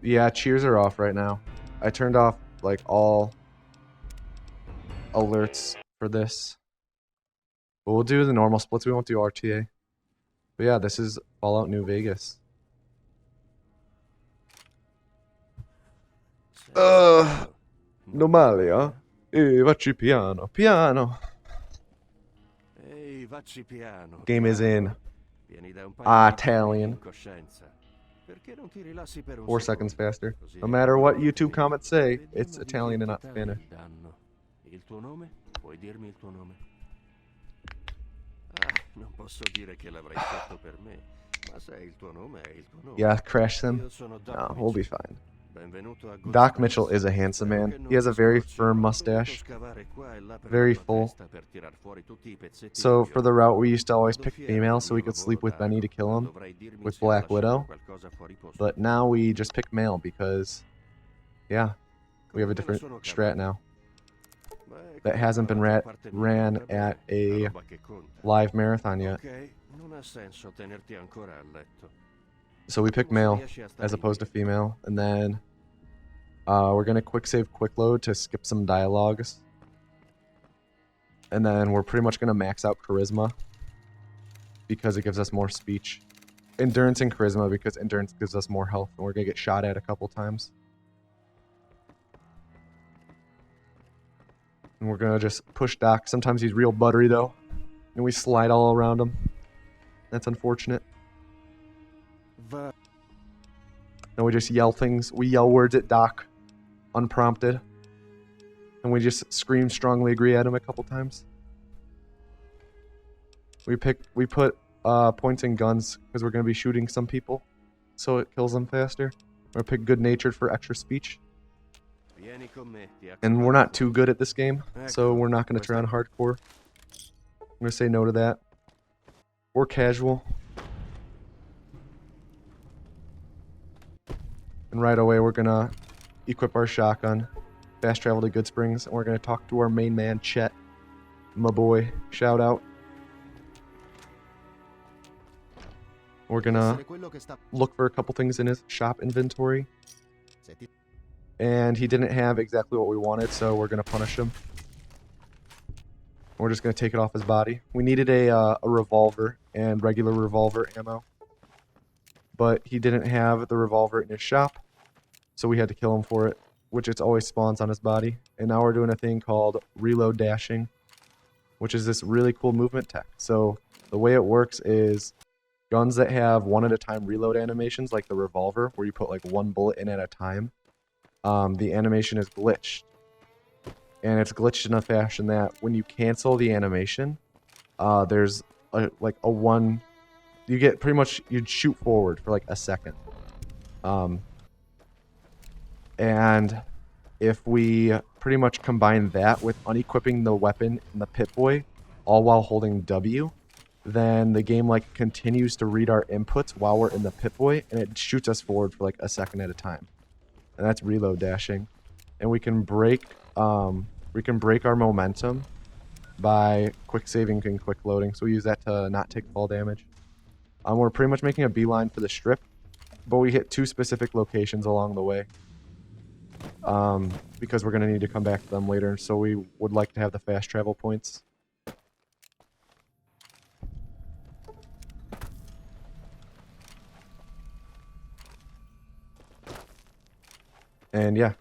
Yeah, cheers are off right now. I turned off like all alerts for this. But we'll do the normal splits. We won't do RTA. But yeah, this is Fallout New Vegas. Normale, huh? Vacci piano, piano. Ehi, vacci piano. Game is in Vieni da un paio di Italian. in coscienza. Perché non ti rilassi per un 4 secondo? seconds faster. Così No matter what ricordiamo YouTube che comments say, vediamo it's di Italian and not che Spanish. ti danno. Il tuo nome? Puoi dirmi il tuo nome? Ah, non posso dire che l'avrai fatto per me, ma se è il tuo nome, è il tuo nome. Yeah, crash them. Io sono Doc No, we'll be Mitchell. fine. Benvenuto a Doc Mitchell is a handsome man. He has a very firm mustache, very full. So for the route, we used to always pick female so we could sleep with Benny to kill him with Black Widow. But now we just pick male because, yeah, we have a different strat now that hasn't been ran at a live marathon yet. So we pick male as opposed to female, and then we're gonna quick save quick load to skip some dialogues, and then we're pretty much gonna max out charisma because it gives us more speech, endurance and charisma because endurance gives us more health, and we're gonna get shot at a couple times. And we're gonna just push Doc. Sometimes he's real buttery though, and we slide all around him. That's unfortunate. And we just yell things. We yell words at Doc, unprompted. And we just scream strongly agree at him a couple times. We put points in guns because we're going to be shooting some people, so it kills them faster. We're going to pick good natured for extra speech. And we're not too good at this game, so we're not going to try on hardcore. I'm going to say no to that. Or casual. And right away, we're going to equip our shotgun, fast travel to Good Springs, and we're going to talk to our main man, Chet. My boy. Shout out. We're going to look for a couple things in his shop inventory. And he didn't have exactly what we wanted, so we're going to punish him. We're just going to take it off his body. We needed a revolver and regular revolver ammo. But he didn't have the revolver in his shop, so we had to kill him for it, which it always spawns on his body. And now we're doing a thing called reload dashing, which is this really cool movement tech. So the way it works is guns that have one at a time reload animations, like the revolver, where you put like one bullet in at a time, the animation is glitched. And it's glitched in a fashion that when you cancel the animation, there's like a one... You get pretty much, you'd shoot forward for like a second. And if we pretty much combine that with unequipping the weapon in the Pip-Boy, all while holding W, then the game like continues to read our inputs while we're in the Pip-Boy, and it shoots us forward for like a second at a time. And that's reload dashing. And we can break our momentum by quick saving and quick loading. So we use that to not take fall damage. We're pretty much making a beeline for the strip, but we hit 2 specific locations along the way. Because we're going to need to come back to them later, so we would like to have the fast travel points. And yeah,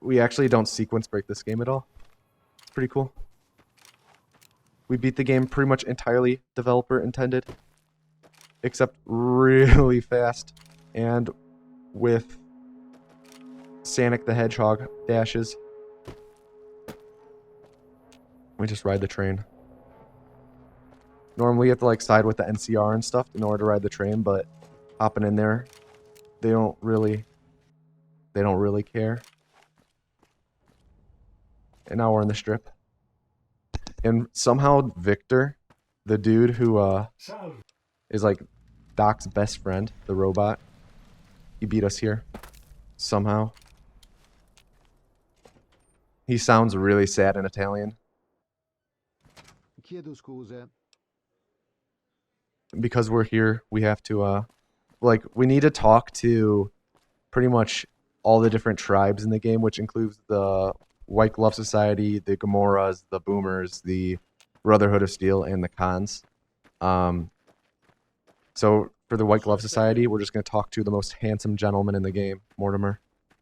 we actually don't sequence break this game at all. It's pretty cool. We beat the game pretty much entirely developer intended, except really fast and with Sonic the Hedgehog dashes. We just ride the train. Normally you have to like side with the NCR and stuff in order to ride the train, but hopping in there, they don't really care. And now we're in the strip. And somehow Victor, the dude who is like Doc's best friend, the robot, he beat us here. Somehow. He sounds really sad in Italian. Chiedo scusa. Because we're here, we have to like we need to talk to pretty much all the different tribes in the game, which includes the White Glove Society, the Gamoras, the Boomers, the Brotherhood of Steel, and the Khans. So for the White Glove Society, we're just going to talk to the most handsome gentleman in the game, Mortimer.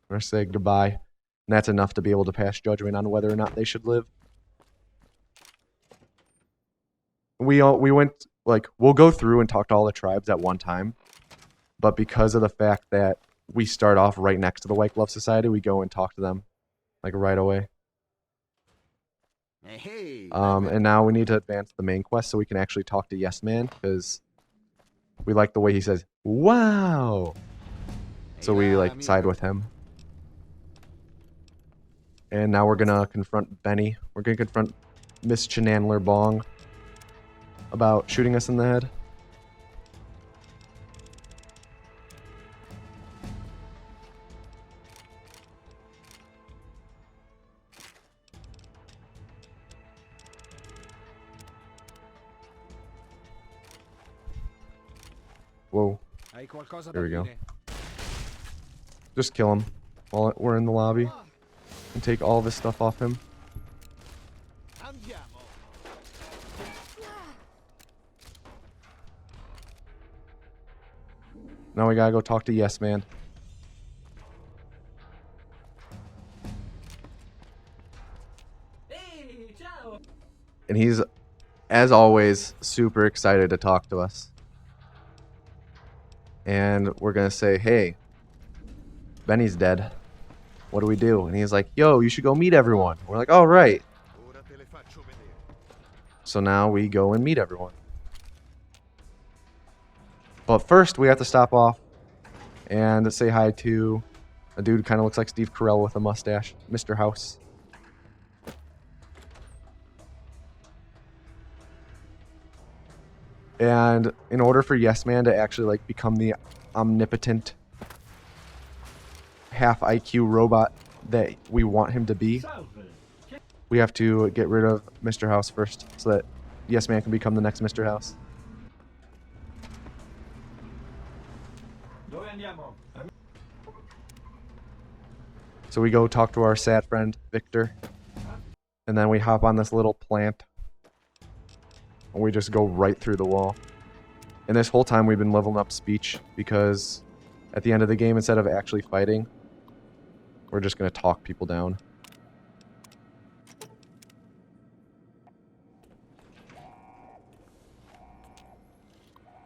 We're going to say goodbye. And that's enough to be able to pass judgment on whether or not they should live. We went, like, we'll go through and talk to all the tribes at one time. But because of the fact that we start off right next to the White Glove Society, we go and talk to them, like, right away. And now we need to advance the main quest so we can actually talk to Yes Man, because we like the way he says, wow! So we, like, side with him. And now we're gonna confront Benny. We're gonna confront Miss Chenandler Bong about shooting us in the head. Whoa. There we go. Just kill him while we're in the lobby. And take all this stuff off him. Now we gotta go talk to Yes Man. And he's, as always, super excited to talk to us. And we're gonna say, hey, Benny's dead. What do we do? And he's like, yo, you should go meet everyone. We're like, all right. So now we go and meet everyone. But first, we have to stop off and say hi to a dude who kind of looks like Steve Carell with a mustache, Mr. House. And in order for Yes Man to actually, like, become the omnipotent half IQ robot that we want him to be, we have to get rid of Mr. House first so that Yes Man can become the next Mr. House. So we go talk to our sad friend Victor, and then we hop on this little plant and we just go right through the wall. And this whole time we've been leveling up speech, because at the end of the game, instead of actually fighting, we're just going to talk people down.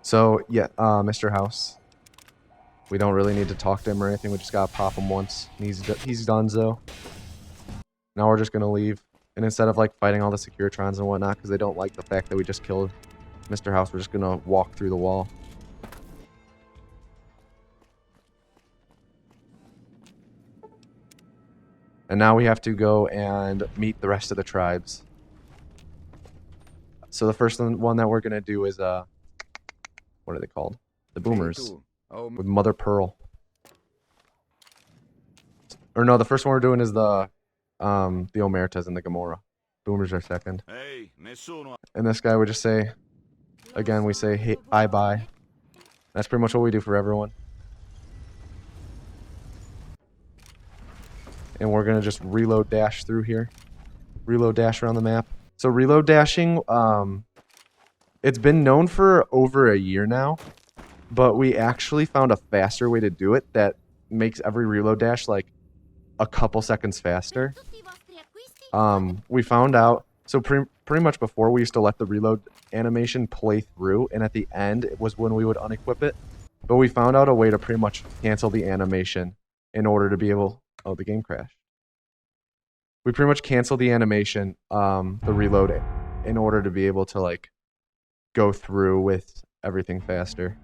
So, yeah, Mr. House. We don't really need to talk to him or anything. We just got to pop him once. And he's donezo. Now we're just going to leave. And instead of, like, fighting all the Securitrons and whatnot, because they don't like the fact that we just killed Mr. House, we're just going to walk through the wall. And now we have to go and meet the rest of the tribes. So the first one that we're going to do is, what are they called? The Boomers. With Mother Pearl. Or no, the first one we're doing is the Omertas and the Gamora. Boomers are second. And this guy would just say, again, we say, hey, bye. That's pretty much what we do for everyone. And we're going to just reload dash through here. Reload dash around the map. So reload dashing, it's been known for over a year now, but we actually found a faster way to do it that makes every reload dash like a couple seconds faster. We found out, so pretty much before we used to let the reload animation play through, and at the end it was when we would unequip it. But we found out a way to pretty much cancel the animation in order to be able... Oh, the game crashed. We pretty much canceled the animation, the reload, in order to be able to, like, go through with everything faster.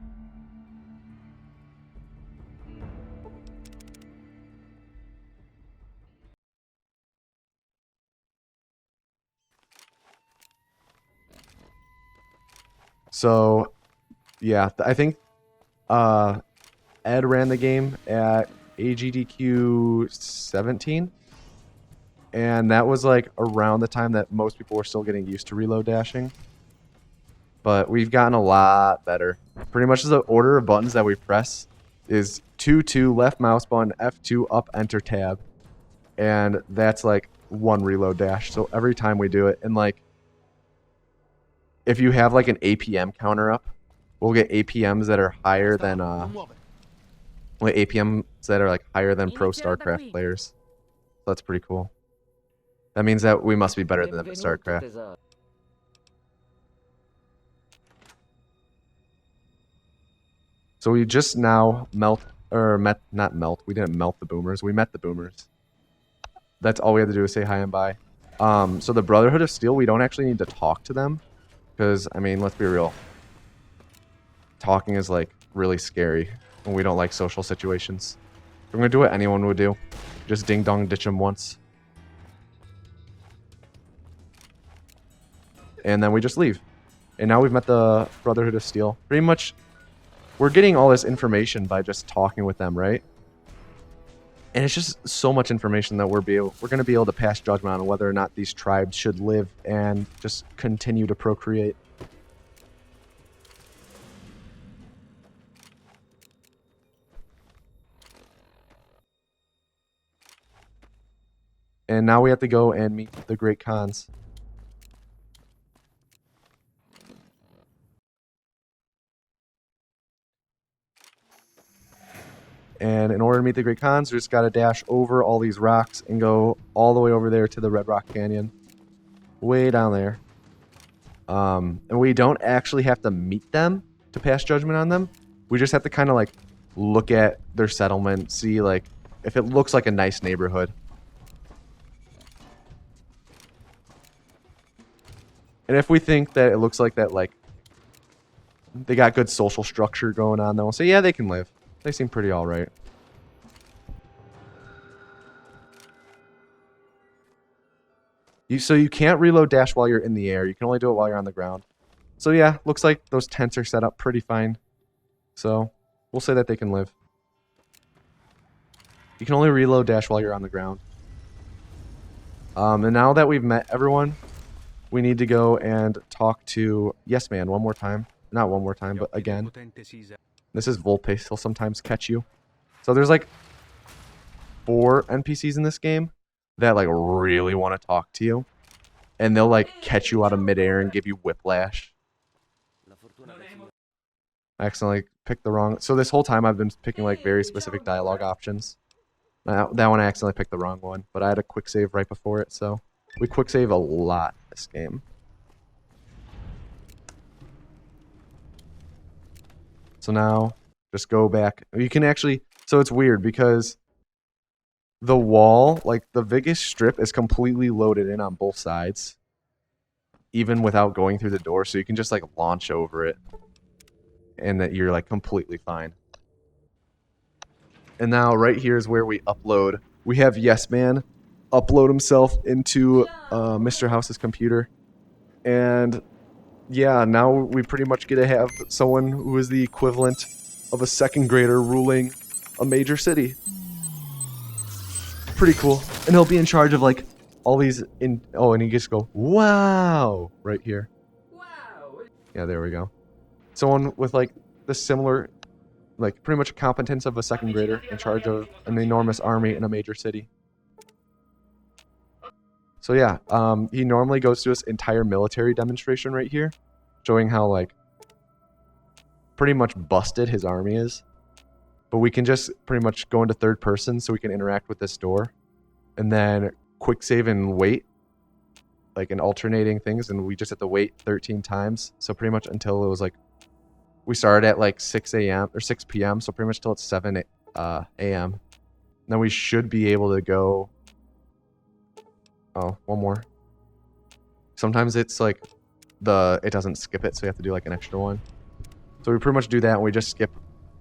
So, yeah, I think Ed ran the game at AGDQ 17, and that was like around the time that most people were still getting used to reload dashing. but we've gotten a lot better. Pretty much the order of buttons that we press is 2-2 left mouse button, F2 up enter tab, and that's like 1 reload dash. So every time we do it, and like if you have like an APM counter up, we'll get APMs that are higher than like APMs that are like higher than pro StarCraft players. So that's pretty cool. That means that we must be better than them at StarCraft. So we just now not melt. We didn't melt the boomers. We met the boomers. That's all we had to do is say hi and bye. So the Brotherhood of Steel, we don't actually need to talk to them. Because, I mean, let's be real. Talking is, like, really scary. And we don't like social situations. We're going to do what anyone would do. Just ding-dong ditch them once. And then we just leave. And now we've met the Brotherhood of Steel. Pretty much, we're getting all this information by just talking with them, right? And it's just so much information that we're going to be able to pass judgment on whether or not these tribes should live and just continue to procreate. And now we have to go and meet the Great Khans. And in order to meet the Great Khans, we just got to dash over all these rocks and go all the way over there to the Red Rock Canyon. Way down there. And we don't actually have to meet them to pass judgment on them. We just have to kind of like look at their settlement, see like if it looks like a nice neighborhood. And if we think that it looks like that, like they got good social structure going on, then we'll say, yeah, they can live. They seem pretty all right. So you can't reload dash while you're in the air. You can only do it while you're on the ground. So yeah, looks like those tents are set up pretty fine. So we'll say that they can live. You can only reload dash while you're on the ground. And now that we've met everyone, we need to go and talk to Yes Man one more time. Not one more time, but again. This is Volpe. He'll sometimes catch you. So there's like 4 NPCs in this game that like really want to talk to you. And they'll like catch you out of midair and give you whiplash. I accidentally picked the wrong... So this whole time I've been picking like very specific dialogue options. That one I accidentally picked the wrong one. But I had a quick save right before it, so... We quick save a lot this game. So now, just go back. You can actually... So it's weird because the wall, like the biggest strip is completely loaded in on both sides. Even without going through the door. So you can just like launch over it. And that you're like completely fine. And now right here is where we upload. We have Yes Man upload himself into Mr. House's computer. And yeah, now we pretty much get to have someone who is the equivalent of a second grader ruling a major city. Pretty cool. And he'll be in charge of like all these and he gets to go, wow, right here. Wow. Yeah, there we go. Someone with like the similar, like pretty much competence of a second grader in charge of an enormous army in a major city. So yeah, he normally goes through this entire military demonstration right here, showing how like pretty much busted his army is. But we can just pretty much go into third person so we can interact with this door, and then quick save and wait, like in alternating things, and we just have to wait 13 times. So pretty much until it was like, we started at like 6 a.m. or 6 p.m. So pretty much till it's 7 a.m. Then we should be able to go. Oh, one more. Sometimes it's like it doesn't skip it, so you have to do like an extra one. So we pretty much do that, and we just skip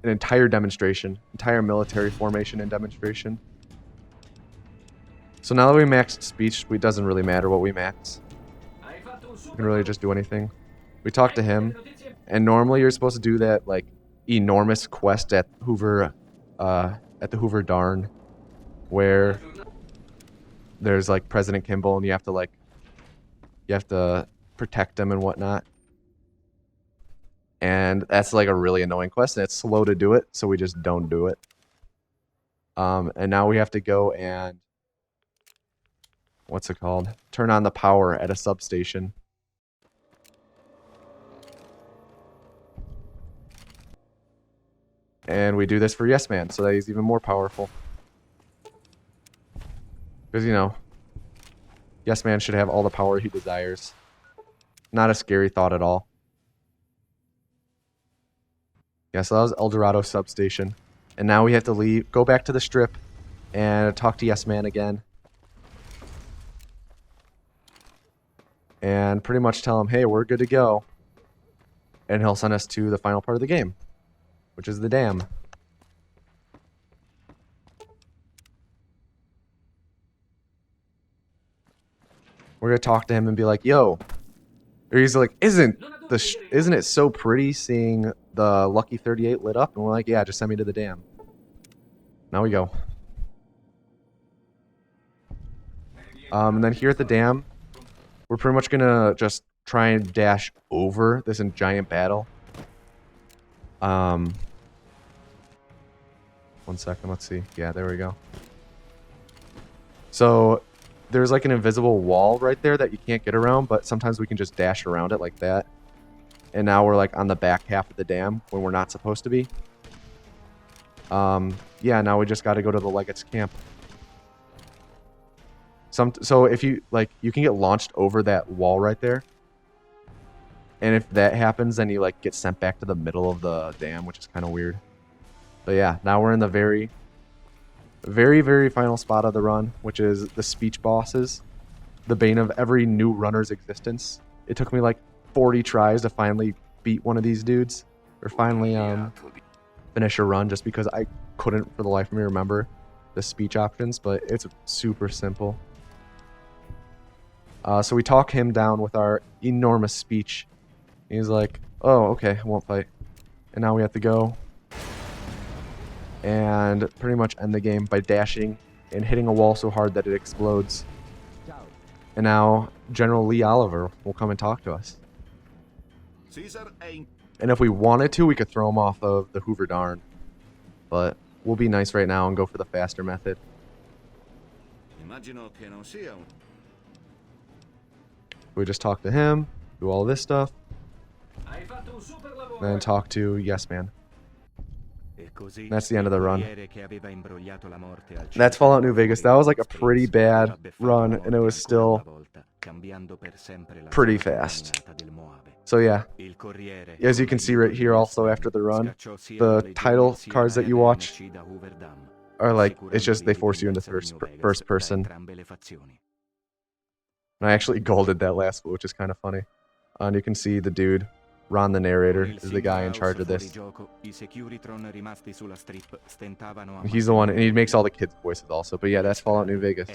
an entire demonstration, entire military formation and demonstration. So now that we maxed speech, it doesn't really matter what we max. We can really just do anything. We talk to him, and normally you're supposed to do that like enormous quest at Hoover, at the Hoover Darn, where there's like President Kimball, and you have to protect him and whatnot. And that's like a really annoying quest, and it's slow to do it, so we just don't do it. And now we have to go and what's it called? Turn on the power at a substation. And we do this for Yes Man, so that he's even more powerful. Because, you know, Yes Man should have all the power he desires. Not a scary thought at all. Yeah, so that was El Dorado substation. And now we have to leave, go back to the strip, and talk to Yes Man again. And pretty much tell him, hey, we're good to go. And he'll send us to the final part of the game, which is the dam. We're gonna talk to him and be like, yo. Or he's like, isn't it so pretty seeing the Lucky 38 lit up? And we're like, yeah, just send me to the dam. Now we go. And then here at the dam, we're pretty much gonna just try and dash over this giant battle. 1 second, let's see. Yeah, there we go. So there's like an invisible wall right there that you can't get around, but sometimes we can just dash around it like that. And now we're like on the back half of the dam when we're not supposed to be. Yeah, now we just got to go to the Legate's camp. So if you like, you can get launched over that wall right there. And if that happens, then you like get sent back to the middle of the dam, which is kind of weird. But yeah, now we're in the very, very final spot of the run, which is the speech bosses, the bane of every new runner's existence. It took me like 40 tries to finally beat one of these dudes, or finally finish a run, just because I couldn't for the life of me remember the speech options, but it's super simple. So we talk him down with our enormous speech. He's like, oh, okay, I won't fight. And now we have to go and pretty much end the game by dashing and hitting a wall so hard that it explodes. And now General Lee Oliver will come and talk to us. And if we wanted to, we could throw him off of the Hoover Darn. But we'll be nice right now and go for the faster method. We just talk to him, do all this stuff, and then talk to Yes Man. That's the end of the run. That's Fallout New Vegas. That was like a pretty bad run, and it was still pretty fast. So yeah, as you can see right here also after the run, the title cards that you watch are like, it's just they force you into first person. And I actually golded that last one, which is kind of funny. And you can see the dude, Ron the narrator, is the guy in charge of this. And he's the one, and he makes all the kids' voices also. But yeah, that's Fallout New Vegas.